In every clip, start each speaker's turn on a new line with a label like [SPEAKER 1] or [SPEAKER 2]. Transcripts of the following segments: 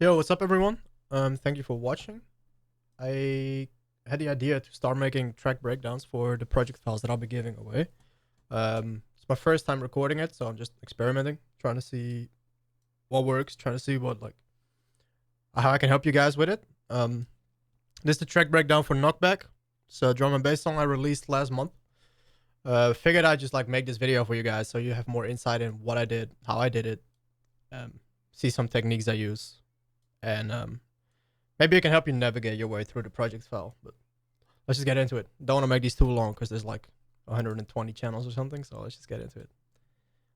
[SPEAKER 1] Yo, what's up everyone? Thank you for watching. I had the idea to start making track breakdowns for the project files that I'll be giving away. It's my first time recording it, so I'm just experimenting, trying to see what works, trying to see how I can help you guys with it. This is the track breakdown for Knockback. It's a drum and bass song I released last month. Figured I'd just make this video for you guys so you have more insight in what I did, how I did it, see some techniques I use. And maybe it can help you navigate your way through the project file. But let's just get into it. Don't want to make these too long because there's like 120 channels or something. So let's just get into it.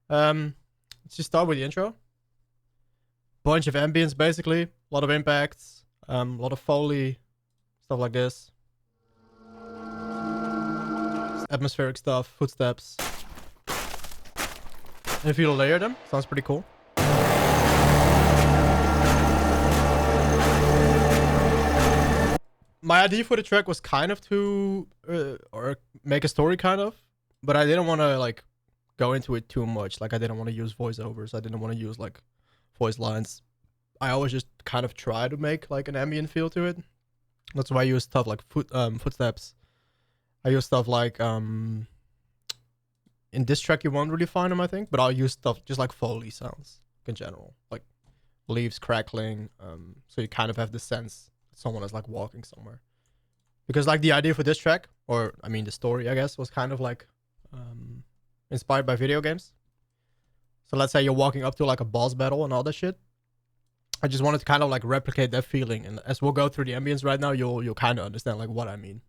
[SPEAKER 1] Let's just start with the intro. Bunch of ambience, basically. A lot of impacts. A lot of Foley. Stuff like this. Atmospheric stuff. Footsteps. And if you layer them, sounds pretty cool. My idea for the track was kind of to or make a story kind of, but I didn't want to go into it too much. I didn't want to use voiceovers. I didn't want to use voice lines. I always just kind of try to make an ambient feel to it. That's why I use stuff like footsteps. I use stuff in this track you won't really find them, I think, but I'll use stuff just like Foley sounds in general, like leaves crackling, so you kind of have the sense someone is walking somewhere, because the idea for this track, or I mean the story, I guess, was kind of inspired by video games. So let's say you're walking up to a boss battle and all that shit. I just wanted to kind of replicate that feeling, and as we'll go through the ambience right now, you'll kind of understand what I mean.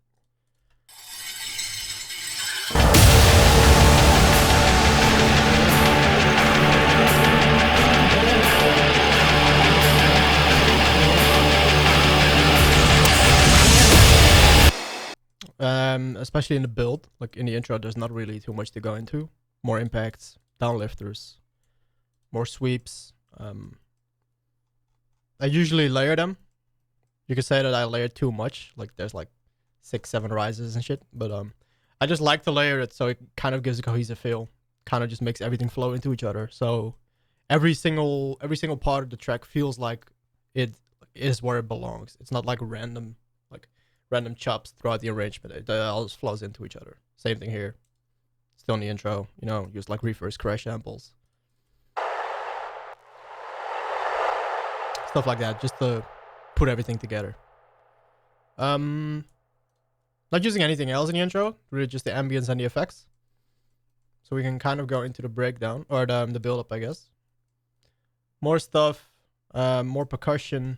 [SPEAKER 1] Especially in the build, in the intro, there's not really too much to go into. More impacts, downlifters, more sweeps. I usually layer them. You could say that I layered too much. There's 6-7 rises and shit. But I just like to layer it so it kind of gives a cohesive feel. Kind of just makes everything flow into each other. So every single part of the track feels like it is where it belongs. It's not random chops throughout the arrangement. It all just flows into each other. Same thing here. Still in the intro, use reverse crash samples. Stuff like that, just to put everything together. Not using anything else in the intro, really just the ambience and the effects. So we can kind of go into the breakdown, or the build up, I guess. More stuff, more percussion,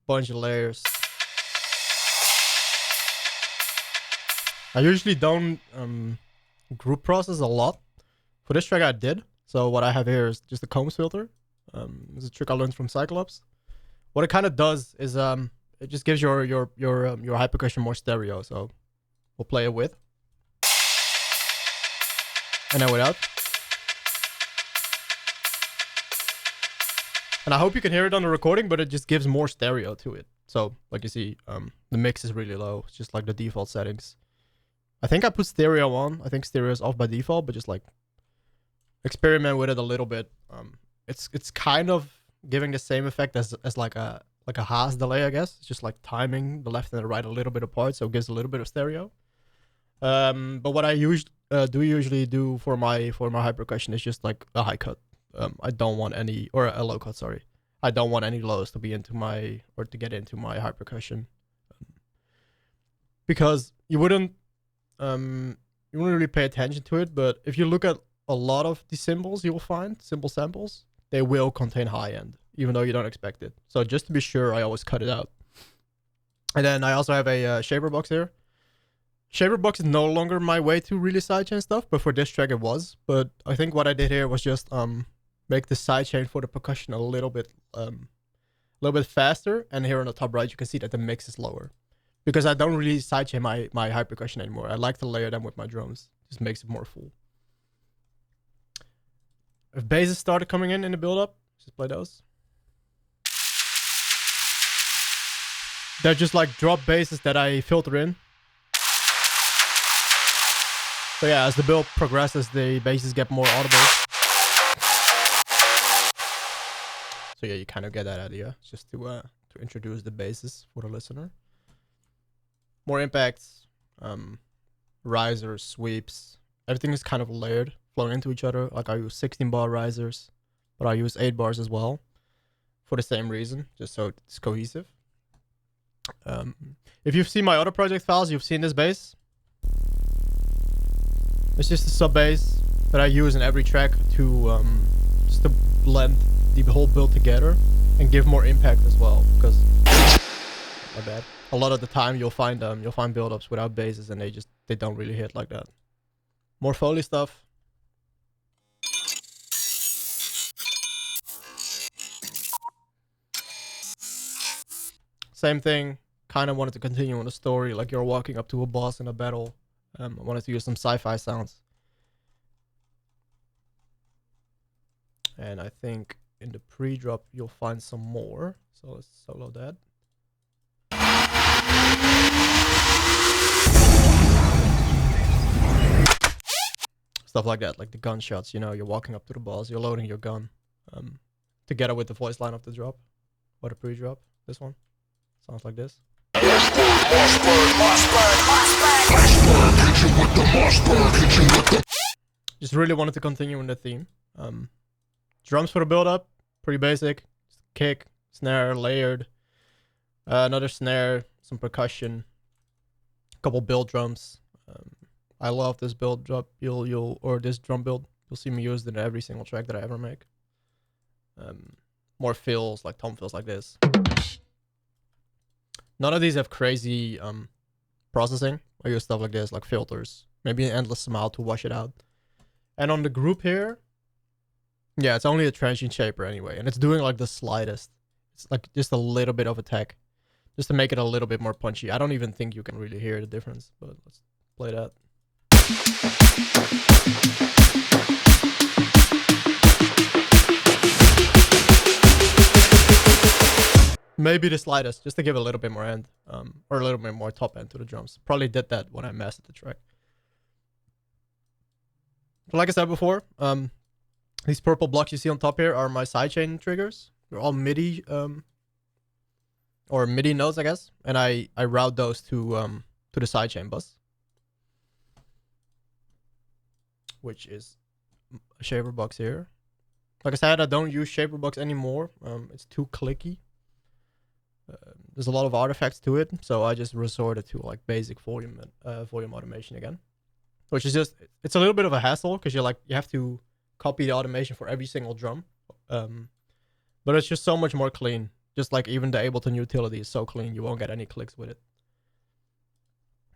[SPEAKER 1] bunch of layers. I usually don't group process a lot. For this track I did. So what I have here is just a Combs filter. It's a trick I learned from Cyclops. What it kind of does is it just gives your high percussion more stereo. So we'll play it with. And then without. And I hope you can hear it on the recording, but it just gives more stereo to it. So you see, the mix is really low. It's just the default settings. I think I put stereo on. I think stereo is off by default, but just experiment with it a little bit. It's kind of giving the same effect as a Haas delay, I guess. It's just timing the left and the right a little bit apart, so it gives a little bit of stereo. But what I usually do for my high percussion is just a high cut. I don't want any, or a low cut, sorry. I don't want any lows to be into my, or to get into my high percussion. Because you wouldn't really pay attention to it, but if you look at a lot of the cymbals you will find, cymbal samples, they will contain high end, even though you don't expect it. So just to be sure, I always cut it out. And then I also have a shaper box here. Shaper box is no longer my way to really sidechain stuff, but for this track it was. But I think what I did here was just make the sidechain for the percussion a little bit faster. And here on the top right, you can see that the mix is lower. Because I don't really sidechain my high percussion anymore. I like to layer them with my drums. Just makes it more full. If basses started coming in the build-up, just play those. They're just drop basses that I filter in. So yeah, as the build progresses, the basses get more audible. So So yeah, you kind of get that idea, just to introduce the basis for the listener. More impacts, risers, sweeps. Everything is kind of layered, flowing into each other. Like I use 16 bar risers, but I use 8 bars as well, for the same reason, just so it's cohesive. If you've seen my other project files, you've seen this bass. It's just a sub bass that I use in every track to just to blend the whole build together and give more impact as well. Because my bad. A lot of the time you'll find build-ups without basses and they don't really hit like that. More Foley stuff. Same thing. Kind of wanted to continue on the story, like you're walking up to a boss in a battle. I wanted to use some sci-fi sounds. And I think in the pre-drop you'll find some more. So let's solo that. Stuff like that, like the gunshots, you know, you're walking up to the boss, you're loading your gun. Together with the voice line of the drop. Or the pre-drop. This one. Sounds like this. Just really wanted to continue in the theme. Drums for the build-up, pretty basic. Just kick, snare, layered. Another snare, some percussion. A couple build drums. I love this build drop. Or this drum build. You'll see me use it in every single track that I ever make. More fills, like tom fills like this. None of these have crazy processing. I use stuff like this, like filters. Maybe an endless smile to wash it out. And on the group here, yeah, it's only a transient shaper anyway. And it's doing like the slightest. It's like just a little bit of attack. Just to make it a little bit more punchy. I don't even think you can really hear the difference. But let's play that. Maybe the slightest, just to give a little bit more end, or a little bit more top end to the drums. Probably did that when I mastered the track. So like I said before, these purple blocks you see on top here are my sidechain triggers. They're all MIDI, or MIDI nodes, I guess, and I route those to the sidechain bus, which is a shaper box here. Like I said, I don't use shaper box anymore. It's too clicky. There's a lot of artifacts to it, so I just resorted to like basic volume automation again, which is just, it's a little bit of a hassle because you have to copy the automation for every single drum, but it's just so much more clean. Just like even the Ableton utility is so clean, you won't get any clicks with it.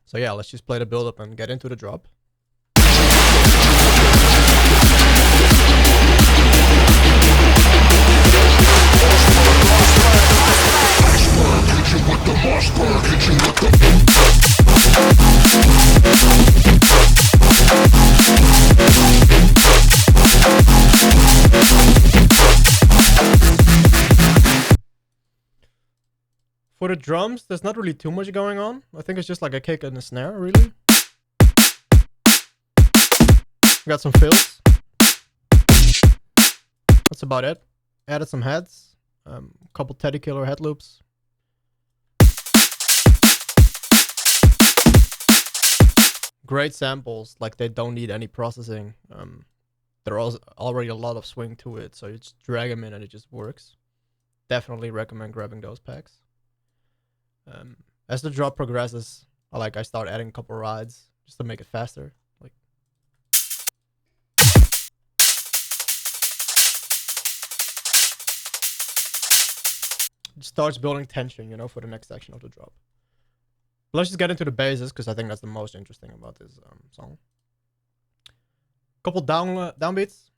[SPEAKER 1] So yeah, let's just play the build up and get into the drop. For the drums, there's not really too much going on. I think it's just like a kick and a snare, really. Got some fills. That's about it. Added some heads. A couple Teddy Killer head loops. Great samples, like they don't need any processing. There's already a lot of swing to it, so you just drag them in and it just works. Definitely recommend grabbing those packs. As the drop progresses, I start adding a couple rides just to make it faster. Like, it starts building tension, you know, for the next section of the drop. But let's just get into the bases because I think that's the most interesting about this song. Couple downbeats,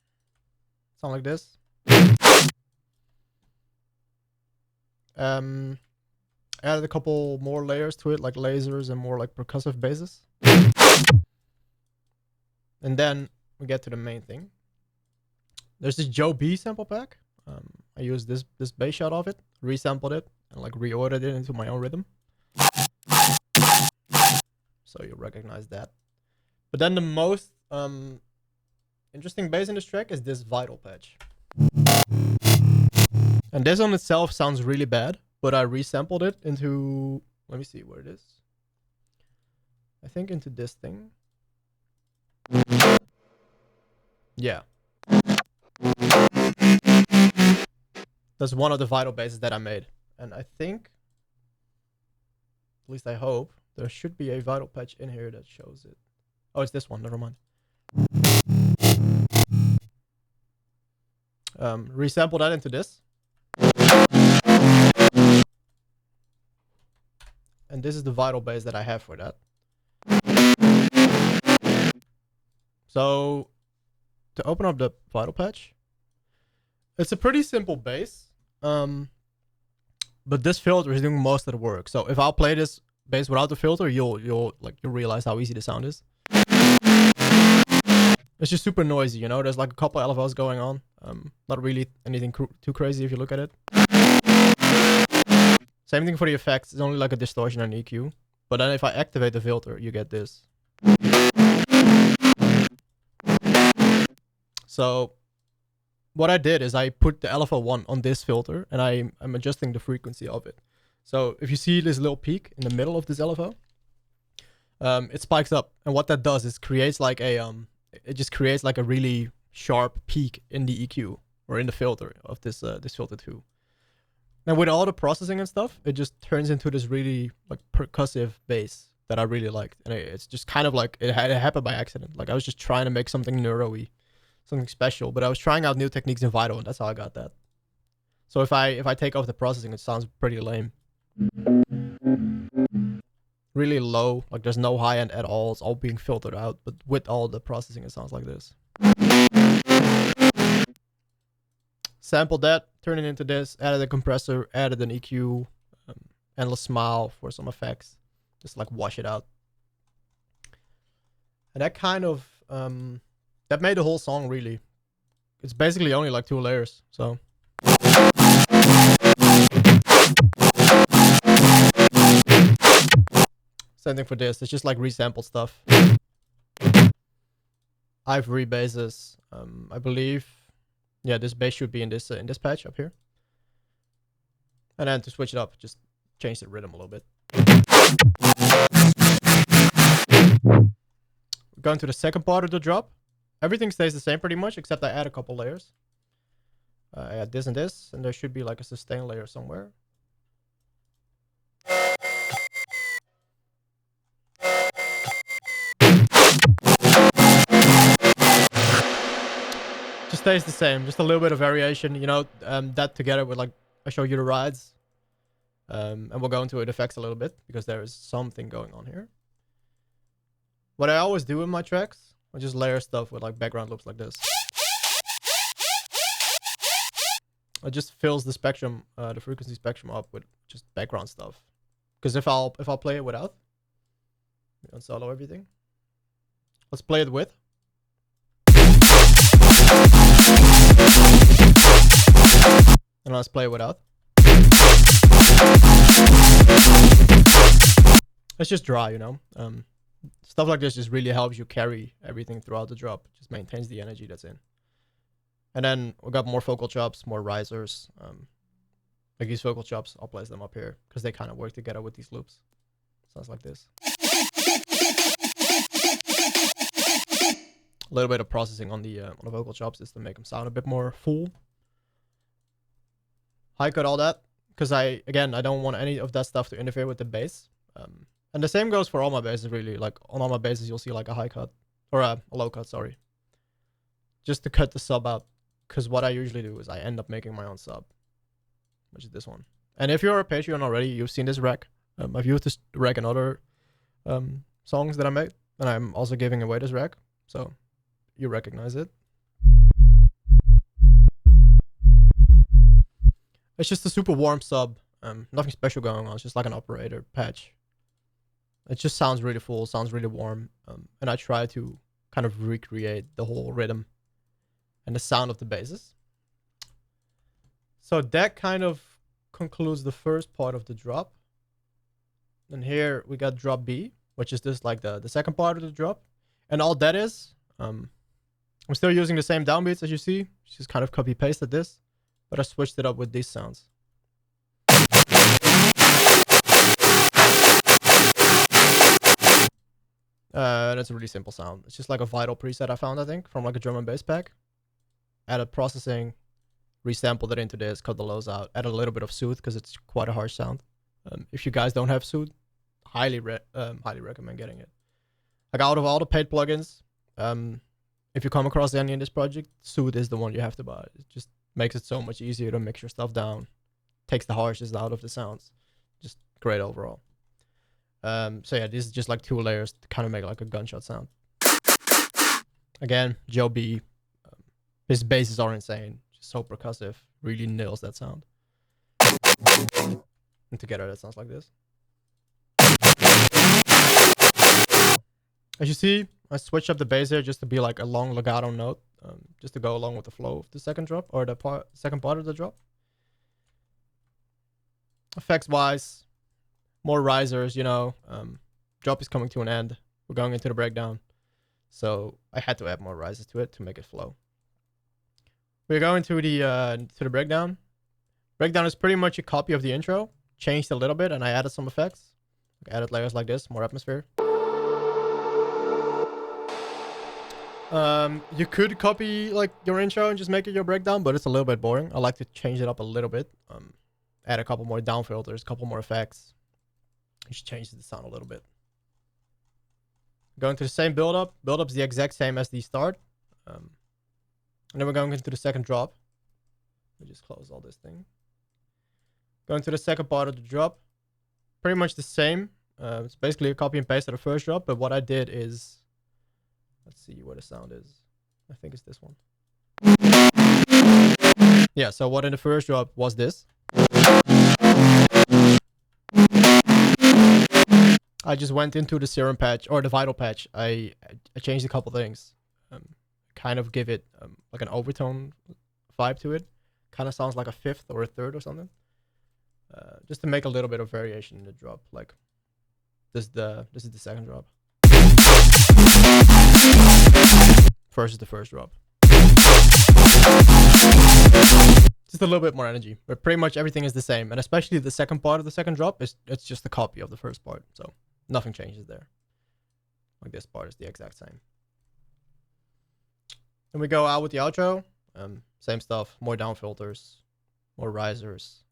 [SPEAKER 1] sound like this. Added a couple more layers to it, like lasers and more like percussive basses. And then we get to the main thing. There's this Joe B sample pack. I used this bass shot of it, resampled it, and like reordered it into my own rhythm. So you'll recognize that. But then the most interesting bass in this track is this vital patch. And this on itself sounds really bad, but I resampled it into, let me see where it is. I think into this thing. Yeah. That's one of the vital bases that I made. And I think, at least I hope, there should be a vital patch in here that shows it. Oh, it's this one, never mind. Resample that into this. And this is the vital base that I have for that. So, to open up the vital patch, it's a pretty simple base. But this filter is doing most of the work. So if I'll play this bass without the filter, you'll realize how easy the sound is. It's just super noisy, you know. There's like a couple LFOs going on. Not really anything too crazy if you look at it. Same thing for the effects. It's only like a distortion and EQ. But then if I activate the filter, you get this. So what I did is I put the LFO1 on this filter, and I'm adjusting the frequency of it. So if you see this little peak in the middle of this LFO, it spikes up, and what that does is creates like a it just creates like a really sharp peak in the EQ or in the filter of this this filter too. And with all the processing and stuff, it just turns into this really like percussive bass that I really liked, and it's just kind of like it happened by accident. Like I was just trying to make something neuro-y, something special, but I was trying out new techniques in Vital, and that's how I got that. So if I take off the processing, it sounds pretty lame. Really low, like there's no high end at all. It's all being filtered out, but with all the processing, it sounds like this. Sampled that, turned it into this, added a compressor, added an EQ, endless smile for some effects, just like wash it out. And that kind of that made the whole song really. It's basically only like 2 layers, so. Same thing for this. It's just like resampled stuff. I have rebasses. I believe, yeah, this bass should be in this patch up here. And then to switch it up, just change the rhythm a little bit. Going to the second part of the drop. Everything stays the same pretty much, except I add a couple layers. I add this, and there should be like a sustain layer somewhere. Just stays the same, just a little bit of variation, you know, that together with like, I show you the rides. And we'll go into the effects a little bit, because there is something going on here. What I always do in my tracks, I just layer stuff with like background loops like this. It just fills the spectrum, the frequency spectrum up with just background stuff. Because if I'll play it without, unsolo everything. Let's play it with. And let's play it without. It's just dry, you know. Stuff like this just really helps you carry everything throughout the drop. Just maintains the energy that's in. And then we got more vocal chops, more risers. Like these vocal chops, I'll place them up here because they kind of work together with these loops. Sounds like this. A little bit of processing on the vocal chops is to make them sound a bit more full. High cut all that because I don't want any of that stuff to interfere with the bass. And the same goes for all my basses really. Like on all my basses, you'll see like a high cut or a low cut, sorry. Just to cut the sub out. Because what I usually do is I end up making my own sub, which is this one. And if you're a Patreon already, you've seen this rack. I've used this rack in other songs that I made, and I'm also giving away this rack, so you recognize it. It's just a super warm sub. Nothing special going on. It's just like an operator patch. It just sounds really full, sounds really warm, and I try to kind of recreate the whole rhythm and the sound of the basses. So that kind of concludes the first part of the drop. And here we got drop B, which is just like the second part of the drop. And all that is, I'm still using the same downbeats as you see. Just kind of copy pasted this. but I switched it up with these sounds. That's a really simple sound. It's just like a Vital preset I found, I think, from like a drum and bass pack. Added processing, resampled it into this, cut the lows out, added a little bit of soothe because it's quite a harsh sound. If you guys don't have soothe, highly recommend getting it. Like out of all the paid plugins, if you come across any in this project, soothe is the one you have to buy. It just makes it so much easier to mix your stuff down, takes the harshness out of the sounds. Just great overall. So yeah, this is just like 2 layers to kind of make like a gunshot sound. Again, Joe B. His basses are insane, just so percussive, really nails that sound. And together that sounds like this. As you see, I switched up the bass here just to be like a long legato note, just to go along with the flow of the second drop, or the second part of the drop. Effects wise, more risers, you know. Drop is coming to an end. We're going into the breakdown. So I had to add more risers to it to make it flow. We're going to the breakdown. Breakdown is pretty much a copy of the intro, changed a little bit, and I added some effects. I added layers like this, more atmosphere. You could copy like your intro and just make it your breakdown, but it's a little bit boring. I like to change it up a little bit. Add a couple more down filters, a couple more effects. Just change the sound a little bit. Going to the same build-up. Build-up's the exact same as the start. And then we're going into the second drop. Let me just close all this thing. Going to the second part of the drop. Pretty much the same. It's basically a copy and paste of the first drop, but what I did is... Let's see where the sound is. I think it's this one. Yeah, so what in the first drop was this. I just went into the serum patch, or the vital patch. I changed a couple things. Kind of give it like an overtone vibe to it. Kind of sounds like a fifth or a third or something. Just to make a little bit of variation in the drop. Like this is the second drop. Versus the first drop. Just a little bit more energy, but pretty much everything is the same, and especially the second part of the second drop it's just a copy of the first part, so nothing changes there. Like this part is the exact same. Then we go out with the outro. Same stuff, more down filters, more risers,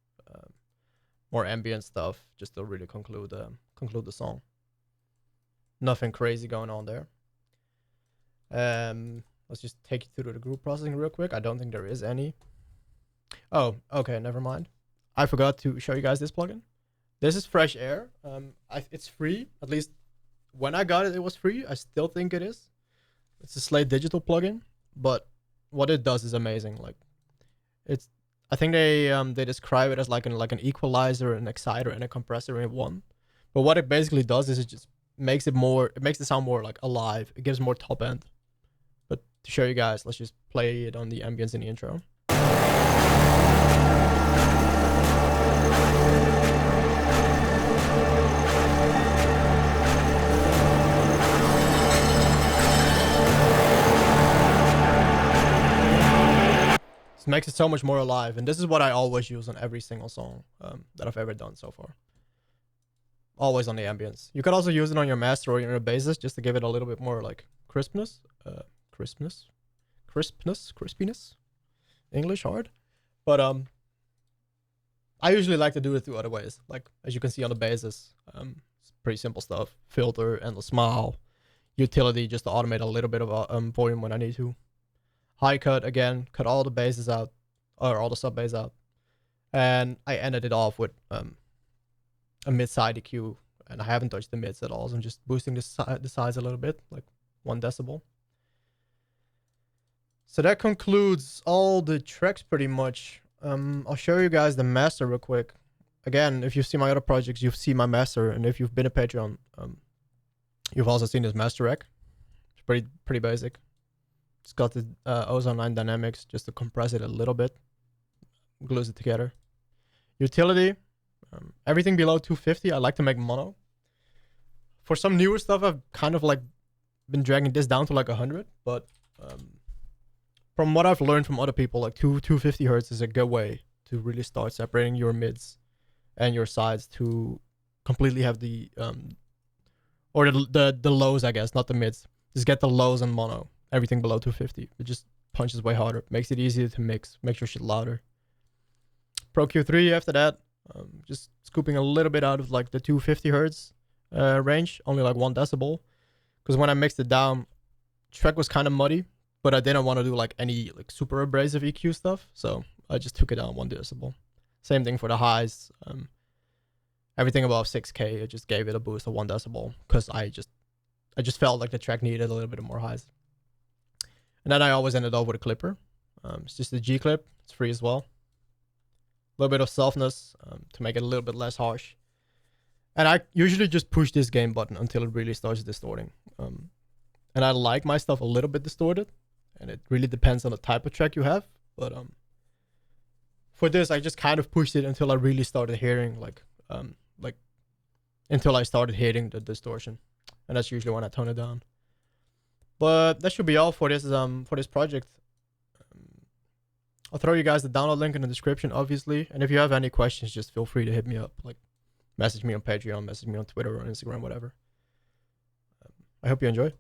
[SPEAKER 1] more ambient stuff, just to really conclude the song. Nothing crazy going on there. Let's just take you through the group processing real quick. I don't think there is any. Oh, okay, never mind. I forgot to show you guys this plugin. This is Fresh Air. It's free. At least when I got it, it was free. I still think it is. It's a Slate Digital plugin, but what it does is amazing. Like, I think they describe it as like an equalizer, an exciter, and a compressor in one. But what it basically does is it just makes the sound more like alive. It gives more top end. But to show you guys, let's just play it on the ambience in the intro. This makes it so much more alive, and this is what I always use on every single song that I've ever done so far. Always on the ambience. You could also use it on your master or your basses just to give it a little bit more like crispness. Crispiness. English hard. But I usually like to do it 2 other ways. Like as you can see on the basses, it's pretty simple stuff. Filter, endless smile, utility just to automate a little bit of volume when I need to. High cut again, cut all the basses out, or all the sub bass out, and I ended it off with a mid-side EQ, and I haven't touched the mids at all, so I'm just boosting the size a little bit, like 1 decibel. So that concludes all the tracks pretty much. I'll show you guys the master real quick. Again, if you've seen my other projects, you've seen my master, and if you've been a Patreon, you've also seen this master rack. It's pretty basic. It's got the Ozone 9 dynamics just to compress it a little bit, glues it together. Utility. Everything below 250, I like to make mono. For some newer stuff, I've kind of like been dragging this down to like 100, but from what I've learned from other people, like 250 hertz is a good way to really start separating your mids and your sides to completely have the or the lows, I guess, not the mids. Just get the lows and mono. Everything below 250. It just punches way harder. Makes it easier to mix. Makes your shit louder. Pro Q3 after that, just scooping a little bit out of like the 250 hertz range, only like 1 decibel. Because when I mixed it down, track was kind of muddy, but I didn't want to do like any like super abrasive EQ stuff, so I just took it down 1 decibel. Same thing for the highs. Everything above 6K, I just gave it a boost of 1 decibel because I just felt like the track needed a little bit more highs. And then I always ended up with a clipper. It's just a G clip. It's free as well. A little bit of softness to make it a little bit less harsh. And I usually just push this gain button until it really starts distorting. And I like my stuff a little bit distorted, and it really depends on the type of track you have. But for this, I just kind of pushed it until I really started hearing like until I started hitting the distortion, and that's usually when I tone it down. But that should be all for this project. I'll throw you guys the download link in the description, obviously. And if you have any questions, just feel free to hit me up. Like, message me on Patreon, message me on Twitter or Instagram, whatever. I hope you enjoy.